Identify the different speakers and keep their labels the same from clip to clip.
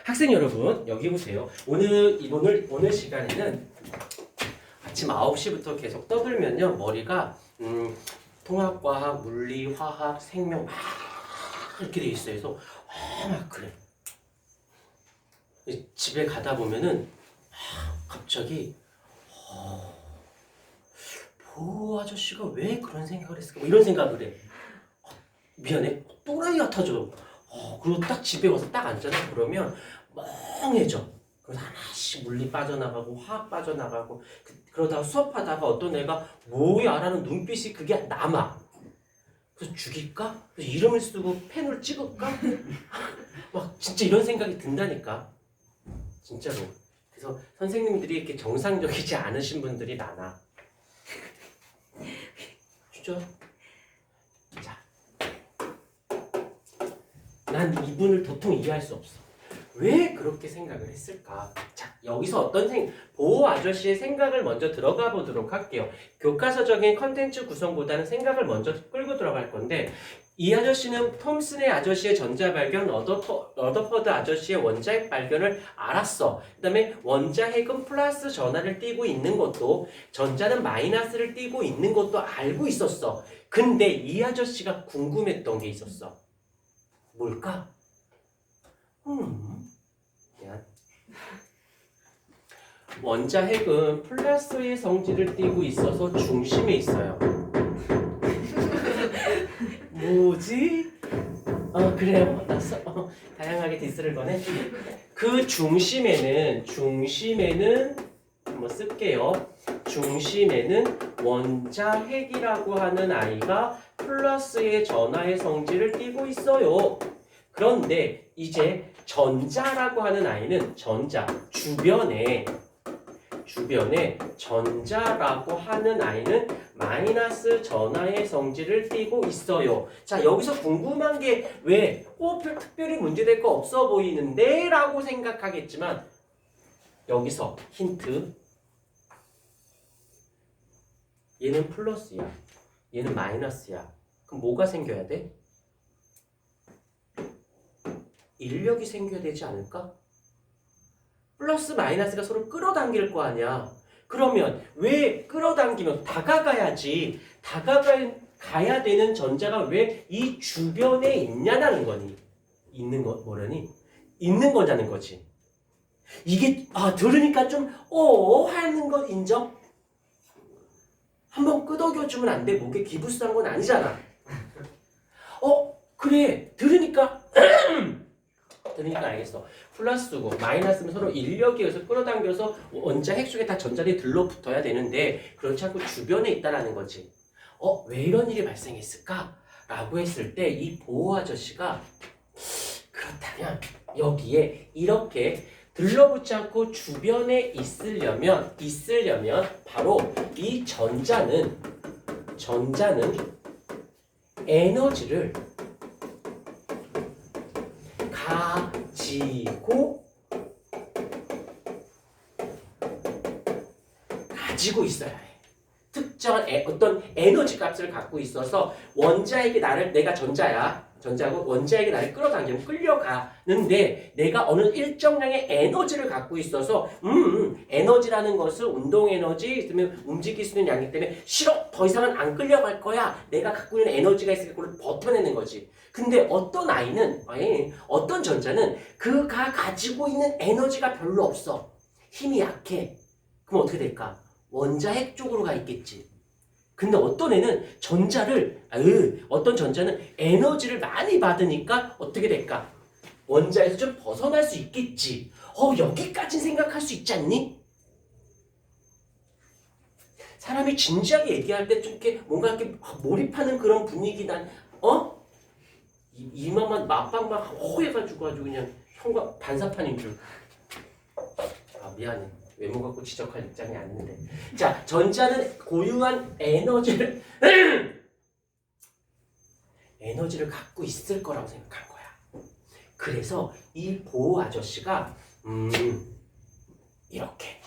Speaker 1: 학생 여러분, 여기 보세요. 오늘 시간에는 아침 9시부터 계속 떠들면요, 머리가 통합과학, 물리, 화학, 생명 막 이렇게 돼 있어요. 그래서 막 그래. 집에 가다 보면은 갑자기 보호 아저씨가 왜 그런 생각을 했을까? 뭐 이런 생각을 해. 미안해, 또라이 같아져. 그리고 딱 집에 와서 딱 앉잖아. 그러면 멍해져. 그래서 하나씩 물리 빠져나가고 화학 빠져나가고 그러다가 수업하다가 어떤 애가 뭐야 라는 눈빛이 그게 남아. 그래서 죽일까? 그래서 이름을 쓰고 펜을 찍을까? 막 진짜 이런 생각이 든다니까. 진짜로. 그래서 선생님들이 이렇게 정상적이지 않으신 분들이 많아. 진짜. 자, 난 이분을 도통 이해할 수 없어. 왜 그렇게 생각을 했을까? 자, 여기서 보호 아저씨의 생각을 먼저 들어가 보도록 할게요. 교과서적인 컨텐츠 구성보다는 생각을 먼저 끌고 들어갈 건데, 이 아저씨는 톰슨의 아저씨의 전자 발견, 러더퍼드 아저씨의 원자핵 발견을 알았어. 그 다음에 원자핵은 플러스 전하를 띠고 있는 것도, 전자는 마이너스를 띠고 있는 것도 알고 있었어. 근데 이 아저씨가 궁금했던 게 있었어. 뭘까? 원자핵은 플러스의 성질을 띠고 있어서 중심에 있어요. 뭐지? 그래요. 다양하게 디스를 거네. 그 중심에는 한번 쓸게요. 중심에는 원자핵이라고 하는 아이가 플러스의 전하의 성질을 띠고 있어요. 그런데 이제 전자라고 하는 아이는 주변에 전자라고 하는 아이는 마이너스 전하의 성질을 띠고 있어요. 자, 여기서 궁금한 게 왜 특별히 문제될 거 없어 보이는데? 라고 생각하겠지만 여기서 힌트. 얘는 플러스야. 얘는 마이너스야. 그럼 뭐가 생겨야 돼? 인력이 생겨야 되지 않을까? 플러스 마이너스가 서로 끌어당길 거 아니야. 그러면 왜 끌어당기면 다가가야지. 다가가야 되는 전자가 왜 이 주변에 있냐는 거니. 뭐라니? 있는 거냐는 거지. 이게 들으니까 좀 하는 거 인정? 한번 끄덕여주면 안 돼. 목에 기부스한 건 아니잖아. 그래. 들으니까 알겠어. 플러스고 마이너스는 서로 인력에 의해서 끌어당겨서 원자핵 속에 다 전자들이 들러붙어야 되는데 그렇지 않고 주변에 있다라는 거지. 왜 이런 일이 발생했을까? 라고 했을 때 이 보호 아저씨가 그렇다면 여기에 이렇게 들러붙지 않고 주변에 있으려면 바로 이 전자는 에너지를 가지고 있어야 해. 특정한 어떤 에너지 값을 갖고 있어서 원자에게 내가 전자고 원자에게 나를 끌어당기면 끌려가는데 내가 어느 일정량의 에너지를 갖고 있어서 에너지라는 것은 운동 에너지, 그다음에 움직일 수 있는 양이기 때문에 싫어, 더 이상은 안 끌려갈 거야. 내가 갖고 있는 에너지가 있으니까 그걸 버텨내는 거지. 근데 어떤 전자는 그가 가지고 있는 에너지가 별로 없어. 힘이 약해. 그럼 어떻게 될까? 원자핵 쪽으로 가 있겠지. 근데 어떤 전자는 에너지를 많이 받으니까 어떻게 될까? 원자에서 좀 벗어날 수 있겠지. 여기까지 생각할 수 있지 않니? 사람이 진지하게 얘기할 때 좀 이렇게 뭔가 이렇게 몰입하는 그런 분위기 이마만 맞방만 호해가지고 그냥 형과 반사판인 줄. 미안해. 외모 갖고 지적할 입장이 아닌데. 자, 전자는 고유한 에너지를 갖고 있을 거라고 생각한 거야. 그래서 이 보호 아저씨가 이렇게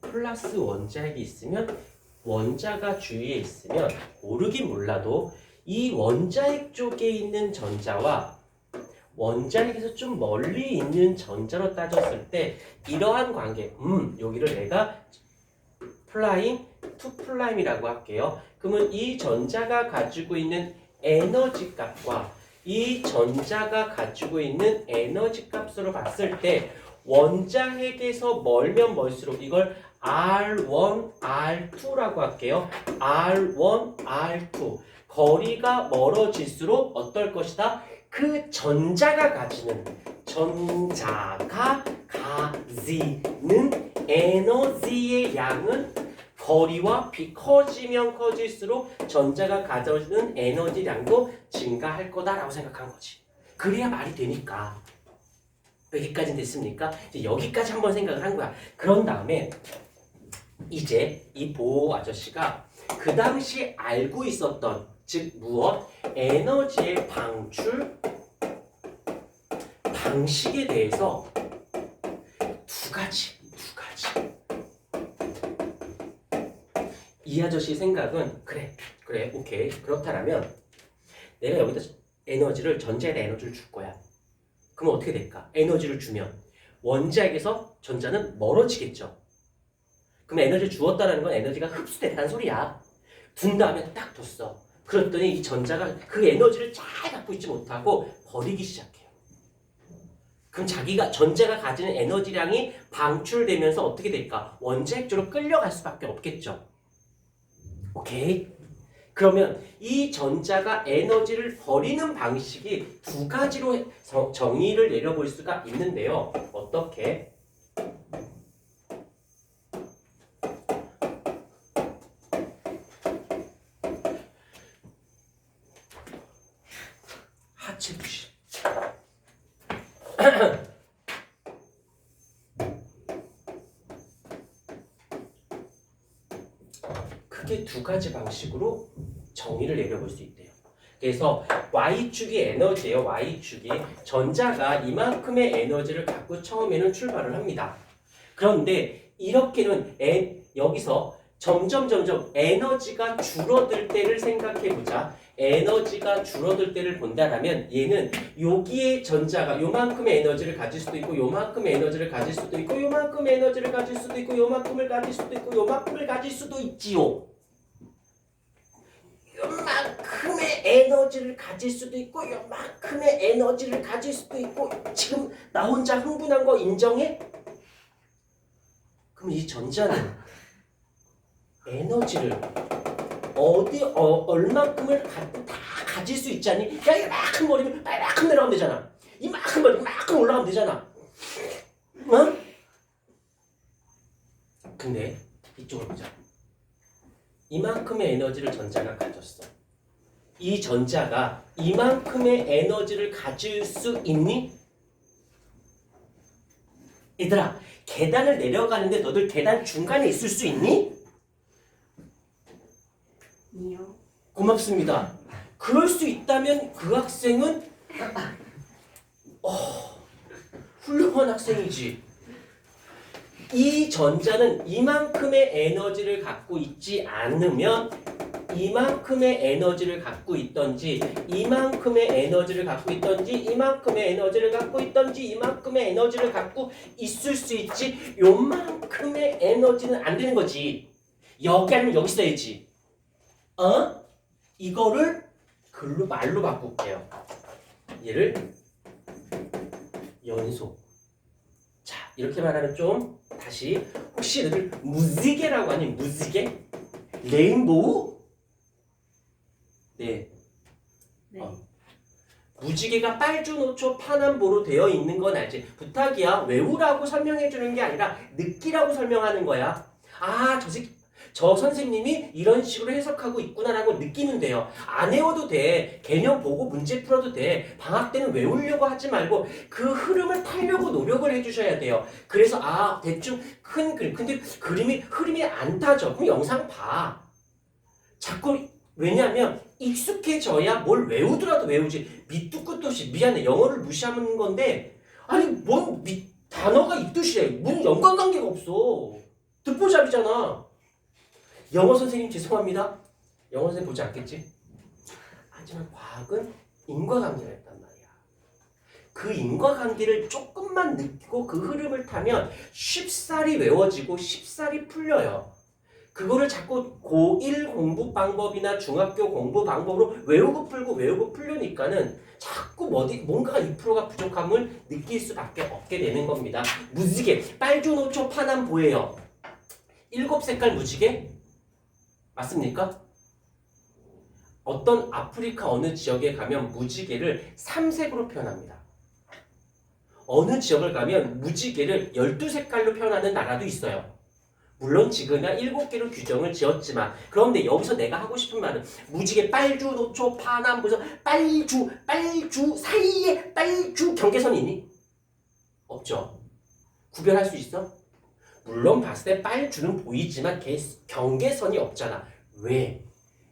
Speaker 1: 플러스 원자핵이 있으면 원자가 주위에 있으면 모르긴 몰라도 이 원자핵 쪽에 있는 전자와 원자핵에서 좀 멀리 있는 전자로 따졌을 때 이러한 관계, 여기를 내가 플라잉 투 플라임이라고 할게요. 그러면 이 전자가 가지고 있는 에너지 값과 이 전자가 가지고 있는 에너지 값으로 봤을 때 원자핵에서 멀면 멀수록 이걸 R1, R2라고 할게요. R1, R2. 거리가 멀어질수록 어떨 것이다? 그 전자가 가지는 에너지의 양은 거리와 커지면 커질수록 전자가 가져오는 에너지량도 증가할 거다라고 생각한 거지. 그래야 말이 되니까. 여기까지는 됐습니까? 이제 여기까지 한번 생각을 한 거야. 그런 다음에 이제 이 보호 아저씨가 그 당시 알고 있었던 즉 무엇? 에너지의 방출 방식에 대해서 두 가지. 이 아저씨 생각은 그래, 오케이. 그렇다면 내가 여기다 전자에다 에너지를 줄 거야. 그럼 어떻게 될까? 에너지를 주면 원자핵에서 전자는 멀어지겠죠. 그럼 에너지를 주었다는 건 에너지가 흡수됐다는 소리야. 둔 다음에 딱 뒀어. 그랬더니 이 전자가 그 에너지를 잘 갖고 있지 못하고 버리기 시작해요. 그럼 전자가 가지는 에너지량이 방출되면서 어떻게 될까? 원자핵 쪽으로 끌려갈 수밖에 없겠죠. 오케이? 그러면 이 전자가 에너지를 버리는 방식이 두 가지로 정의를 내려볼 수가 있는데요. 어떻게? 하체 부실. 크게 두 가지 방식으로 정의를 내려볼 수 있대요. 그래서 Y축이 에너지예요. Y축이 전자가 이만큼의 에너지를 갖고 처음에는 출발을 합니다. 그런데 이렇게는 여기서 점점 에너지가 줄어들 때를 생각해보자. 에너지가 줄어들 때를 본다라면 얘는 여기에 전자가 요만큼의 에너지를 가질 수도 있고 요만큼의 에너지를 가질 수도 있고 요만큼의 에너지를 가질 수도 있고 요만큼을 가질 수도 있고 요만큼을 가질 수도 있지요. 요만큼의 에너지를 가질 수도 있고 요만큼의 에너지를 가질 수도 있고 지금 나 혼자 흥분한 거 인정해? 그럼 이 전자는 에너지를 얼만큼을 갖고 다 가질 수 있지 않니? 야 이만큼 버리면 이만큼 내려가면 되잖아. 이만큼 버리면 이만큼 올라가면 되잖아. 어? 근데 이쪽으로 보자. 이만큼의 에너지를 전자가 가졌어. 이 전자가 이만큼의 에너지를 가질 수 있니? 얘들아, 계단을 내려가는데 너들 계단 중간에 있을 수 있니?
Speaker 2: 아니요.
Speaker 1: 고맙습니다. 그럴 수 있다면 그 학생은 훌륭한 학생이지. 이 전자는 이만큼의 에너지를 갖고 있지 않으면 이만큼의 에너지를 갖고 있던지 이만큼의 에너지를 갖고 있던지 이만큼의 에너지를 갖고 있던지 이만큼의 에너지를 갖고 있을 수 있지 요만큼의 에너지는 안 되는 거지. 여기 아니면 여기 있어야지. 이거를 말로 바꿀게요. 얘를 연소. 자, 이렇게 말하면 좀 다시 혹시 너희들 무지개라고 하니? 무지개? 레인보우? 네.
Speaker 2: 네.
Speaker 1: 무지개가 빨주노초 파남보로 되어 있는 건 알지? 부탁이야. 외우라고 설명해 주는 게 아니라 느끼라고 설명하는 거야. 저 선생님이 이런 식으로 해석하고 있구나라고 느끼면 돼요. 안 외워도 돼. 개념 보고 문제 풀어도 돼. 방학 때는 외우려고 하지 말고 그 흐름을 타려고 노력을 해주셔야 돼요. 그래서 대충 큰 그림. 근데 흐름이 안 타죠. 그럼 영상 봐. 자꾸 왜냐하면 익숙해져야 뭘 외우더라도 외우지. 밑도 끝도 없이 미안해. 영어를 무시하는 건데 아니 뭔 단어가 있듯이래. 무슨 연관관계가 없어. 듣보잡이잖아. 영어 선생님 죄송합니다. 영어 선생님 보지 않겠지? 하지만 과학은 인과관계가 있단 말이야. 그 인과관계를 조금만 느끼고 그 흐름을 타면 쉽사리 외워지고 쉽사리 풀려요. 그거를 자꾸 고1 공부 방법이나 중학교 공부 방법으로 외우고 풀려니까는 자꾸 뭔가 2%가 부족함을 느낄 수밖에 없게 되는 겁니다. 무지개, 빨주노초 파남 보예요. 7색깔 무지개? 맞습니까? 어떤 아프리카 어느 지역에 가면 무지개를 3색으로 표현합니다. 어느 지역을 가면 무지개를 12색깔로 표현하는 나라도 있어요. 물론 지금은 7개로 규정을 지었지만 그런데 여기서 내가 하고 싶은 말은 무지개 빨주 노초 파남 보서 빨주 사이에 빨주 경계선이 있니? 없죠. 구별할 수 있어? 물론 봤을 때 빨주는 보이지만 경계선이 없잖아. 왜?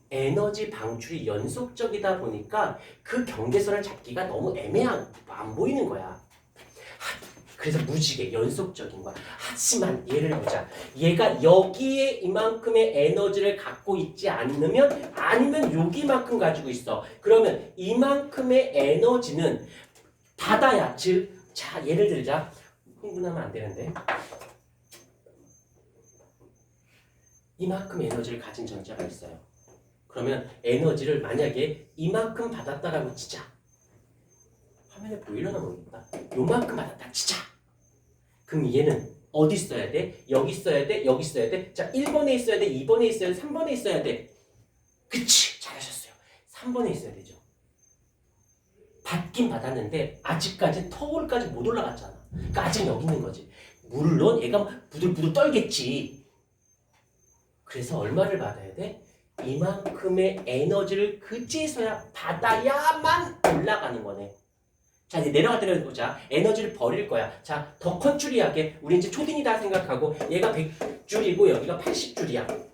Speaker 1: 에너지 방출이 연속적이다 보니까 그 경계선을 잡기가 너무 안 보이는 거야. 그래서 무지개 연속적인 거야. 하지만 얘를 보자. 얘가 여기에 이만큼의 에너지를 갖고 있지 않으면 아니면 여기만큼 가지고 있어. 그러면 이만큼의 에너지는 바다야. 즉, 자 예를 들자. 흥분하면 안 되는데. 이만큼 에너지를 가진 전자가 있어요. 그러면 에너지를 만약에 이만큼 받았다라고 치자. 화면에 보이려나 모르겠다. 요만큼 받았다 치자. 그럼 얘는 어디 써야 돼? 여기 써야 돼? 여기 써야 돼? 자, 1번에 있어야 돼? 2번에 있어야 돼? 3번에 있어야 돼? 그치! 잘하셨어요. 3번에 있어야 되죠. 받긴 받았는데 아직까지 터울까지 못 올라갔잖아. 그러니까 아직 여기 있는 거지. 물론 얘가 부들부들 떨겠지. 그래서 얼마를 받아야 돼? 이만큼의 에너지를 그제서야 받아야만 올라가는 거네. 자, 이제 내려갈 때는 보자. 에너지를 버릴 거야. 자, 더 컨츄리하게 우리 이제 초딩이다 생각하고 얘가 100줄이고 여기가 80줄이야.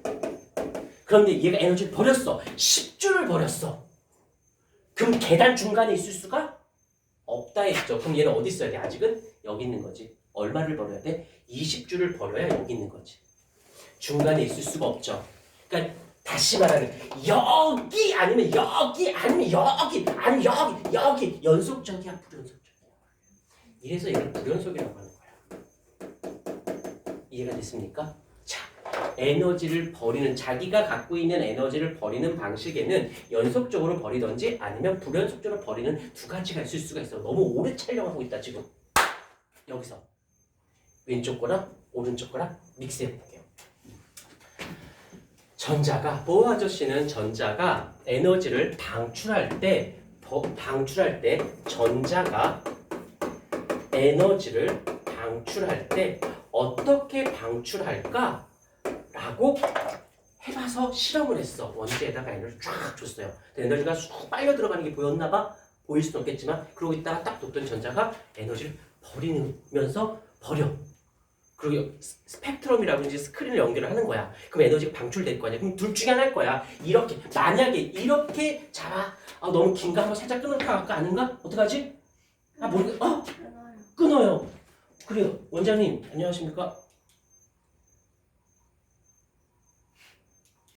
Speaker 1: 그런데 얘가 에너지를 버렸어. 10줄을 버렸어. 그럼 계단 중간에 있을 수가 없다 했죠. 그럼 얘는 어디 있어야 돼? 아직은 여기 있는 거지. 얼마를 버려야 돼? 20줄을 버려야 여기 있는 거지. 중간에 있을 수가 없죠. 그러니까 다시 말하면 여기 아니면 여기 아니면 여기 아니면 여기 연속적이야 불연속적이야. 이래서 얘를 불연속이라고 하는 거야. 이해가 됐습니까? 자, 에너지를 버리는 자기가 갖고 있는 에너지를 버리는 방식에는 연속적으로 버리든지 아니면 불연속적으로 버리는 두 가지가 있을 수가 있어. 너무 오래 촬영하고 있다 지금. 여기서 왼쪽 거랑 오른쪽 거랑 믹스해 볼게요. 전자가 보호 아저씨는 전자가 에너지를 방출할 때 전자가 에너지를 방출할 때 어떻게 방출할까? 라고 해봐서 실험을 했어. 원지에다가 에너지를 쫙 줬어요. 에너지가 쑥 빨려 들어가는 게 보였나 봐? 보일 수는 없겠지만 그러고 있다가 딱 뒀더니 전자가 에너지를 버리면서 버려. 그리고 스펙트럼이라고 이제 스크린을 연결을 하는 거야. 그럼 에너지가 방출될 거 아니야. 그럼 둘 중에 하나일 거야. 이렇게 만약에 이렇게 잡아. 너무 긴가? 한번 살짝 끊을까? 아까 아닌가? 어떡하지? 모르겠. 끊어요. 그래요. 원장님 안녕하십니까?